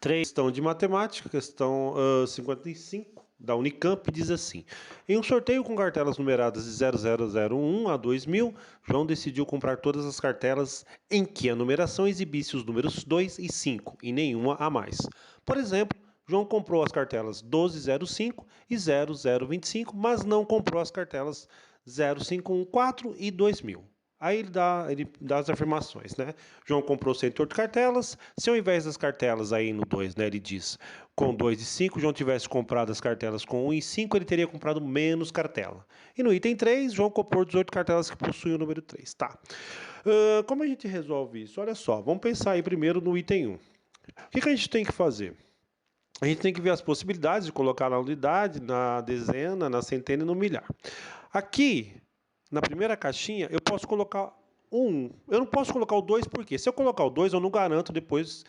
Questão de matemática, questão 55 da Unicamp, diz assim: em um sorteio com cartelas numeradas de 0001 a 2000, João decidiu comprar todas as cartelas em que a numeração exibisse os números 2 e 5 e nenhuma a mais. Por exemplo, João comprou as cartelas 1205 e 0025, mas não comprou as cartelas 0514 e 2000. Aí ele dá as afirmações, né? João comprou 108 cartelas. Se ao invés das cartelas aí no 2, né, ele diz com 2 e 5, João tivesse comprado as cartelas com 1 e 5, ele teria comprado menos cartela. E no item 3, João comprou 18 cartelas que possuem o número 3. Tá. Como a gente resolve isso? Olha só, vamos pensar aí primeiro no item 1. O que a gente tem que fazer? A gente tem que ver as possibilidades de colocar na unidade, na dezena, na centena e no milhar. Aqui, na primeira caixinha, eu posso colocar o 1. Eu não posso colocar o 2 porque se eu colocar o 2, eu não garanto depois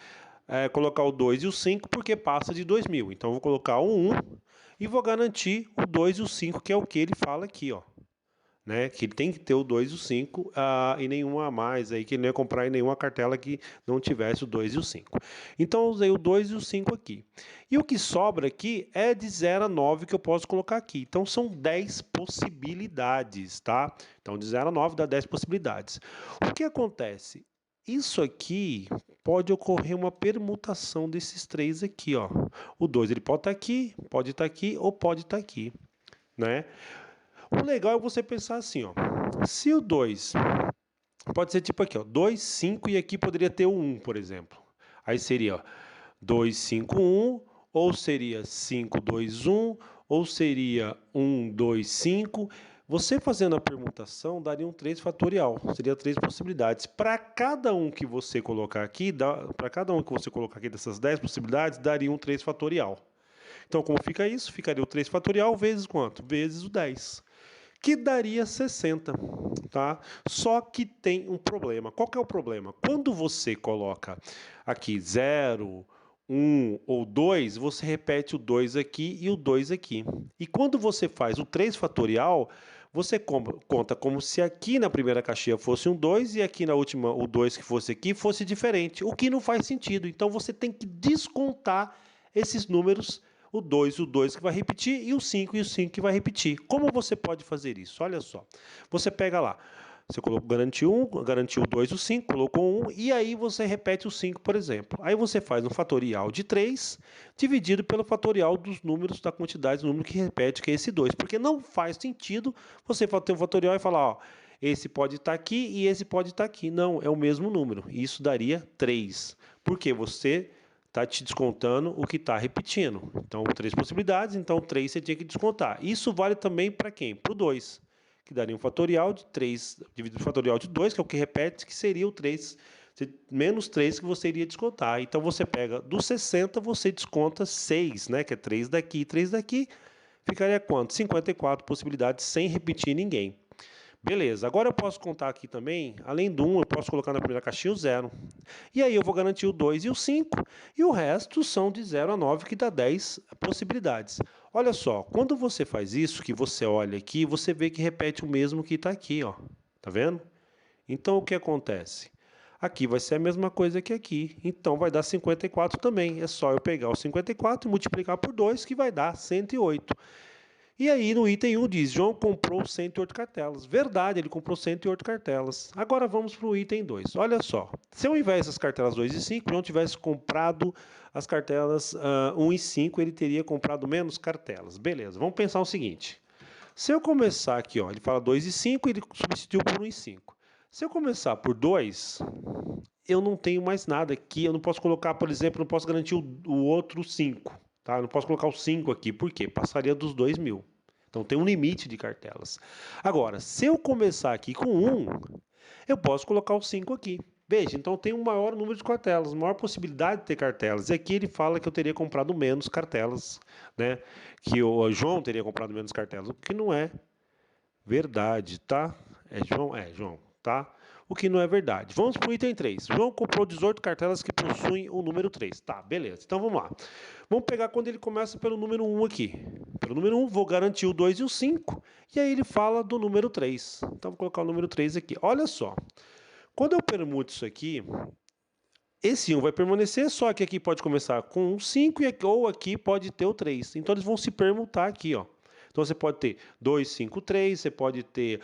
colocar o 2 e o 5 porque passa de 2000. Então eu vou colocar o 1 e vou garantir o 2 e o 5, que é o que ele fala aqui, ó. Né, que ele tem que ter o 2 e o 5 e nenhuma a mais, aí, que ele não ia comprar em nenhuma cartela que não tivesse o 2 e o 5. Então eu usei o 2 e o 5 aqui. E o que sobra aqui é de 0 a 9 que eu posso colocar aqui. Então são 10 possibilidades, tá? Então de 0 a 9 dá 10 possibilidades. O que acontece? Isso aqui pode ocorrer uma permutação desses três aqui, ó. O 2 ele pode estar aqui ou pode estar aqui, né? O legal é você pensar assim, ó. Se o 2 pode ser tipo aqui, ó, 2, 5 e aqui poderia ter o 1, por exemplo. Aí seria ó, 2, 5, 1, ou seria 5, 2, 1, ou seria 1, 2, 5. Você fazendo a permutação daria um 3 fatorial, seria 3 possibilidades. Para cada um que você colocar aqui, dessas 10 possibilidades, daria um 3 fatorial. Então, como fica isso? Ficaria o 3 fatorial vezes quanto? Vezes o 10. Que daria 60, tá? Só que tem um problema. Qual que é o problema? Quando você coloca aqui 0, 1 ou 2, você repete o 2 aqui e o 2 aqui. E quando você faz o 3 fatorial, você conta como se aqui na primeira caixinha fosse um 2 e aqui na última o 2 que fosse aqui fosse diferente, o que não faz sentido. Então você tem que descontar esses números, o 2 que vai repetir e o 5 que vai repetir. Como você pode fazer isso? Olha só. Você pega lá, você garantiu 1, garantiu o 2, o 5, colocou 1, e aí você repete o 5, por exemplo. Aí você faz um fatorial de 3, dividido pelo fatorial dos números, da quantidade do número que repete, que é esse 2. Porque não faz sentido você ter um fatorial e falar, ó, esse pode estar aqui e esse pode estar aqui. Não, é o mesmo número. Isso daria 3. Porque você está te descontando o que está repetindo. Então, 3 possibilidades, então 3 você tinha que descontar. Isso vale também para quem? Para o 2, que daria um fatorial de 3 dividido pelo fatorial de 2, que é o que repete, que seria o 3, menos 3 que você iria descontar. Então, você pega do 60, você desconta 6, né, que é 3 daqui e 3 daqui, ficaria quanto? 54 possibilidades sem repetir ninguém. Beleza, agora eu posso contar aqui também, além do 1, eu posso colocar na primeira caixinha o 0. E aí eu vou garantir o 2 e o 5, e o resto são de 0 a 9, que dá 10 possibilidades. Olha só, quando você faz isso, que você olha aqui, você vê que repete o mesmo que está aqui, ó. Tá vendo? Então o que acontece? Aqui vai ser a mesma coisa que aqui, então vai dar 54 também. É só eu pegar o 54 e multiplicar por 2, que vai dar 108. E aí no item 1 diz, João comprou 108 cartelas. Verdade, ele comprou 108 cartelas. Agora vamos para o item 2. Olha só, se ao invés das cartelas 2 e 5, João tivesse comprado as cartelas 1 e 5, ele teria comprado menos cartelas. Beleza, vamos pensar o seguinte. Se eu começar aqui, ó, ele fala 2 e 5, ele substituiu por 1 e 5. Se eu começar por 2, eu não tenho mais nada aqui. Eu não posso colocar, por exemplo, não posso garantir o outro 5. Tá? Eu não posso colocar o 5 aqui. Por quê? Passaria dos 2.000. Então tem um limite de cartelas. Agora, se eu começar aqui com 1, eu posso colocar o 5 aqui. Veja, então tem um maior número de cartelas, maior possibilidade de ter cartelas. E aqui ele fala que eu teria comprado menos cartelas, né? Que o João teria comprado menos cartelas, o que não é verdade, tá? É João, tá? O que não é verdade. Vamos para o item 3. João comprou 18 cartelas que possuem o número 3. Tá, beleza. Então vamos lá. Vamos pegar quando ele começa pelo número 1 aqui. Pelo número 1, vou garantir o 2 e o 5. E aí ele fala do número 3. Então vou colocar o número 3 aqui. Olha só. Quando eu permuto isso aqui, Esse 1 vai permanecer, só que aqui pode começar com um 5 ou aqui pode ter o 3. Então eles vão se permutar aqui, ó. Então você pode ter 2, 5, 3, você pode ter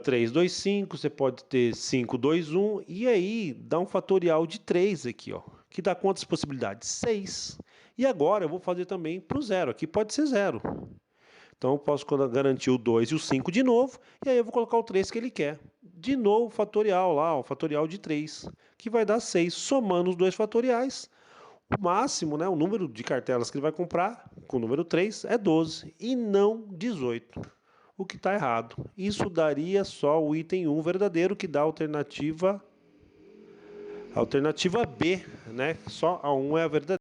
3, 2, 5, você pode ter 5, 2, 1, e aí dá um fatorial de 3 aqui, ó, que dá quantas possibilidades? 6. E agora eu vou fazer também para o zero, aqui pode ser 0. Então eu posso garantir o 2 e o 5 de novo, e aí eu vou colocar o 3 que ele quer. De novo, fatorial lá, o fatorial de 3, que vai dar 6. Somando os dois fatoriais, o máximo, né, o número de cartelas que ele vai comprar, com o número 3, é 12 e não 18. O que está errado. Isso daria só o item 1 verdadeiro, que dá a alternativa B, né? Só a 1 é a verdadeira.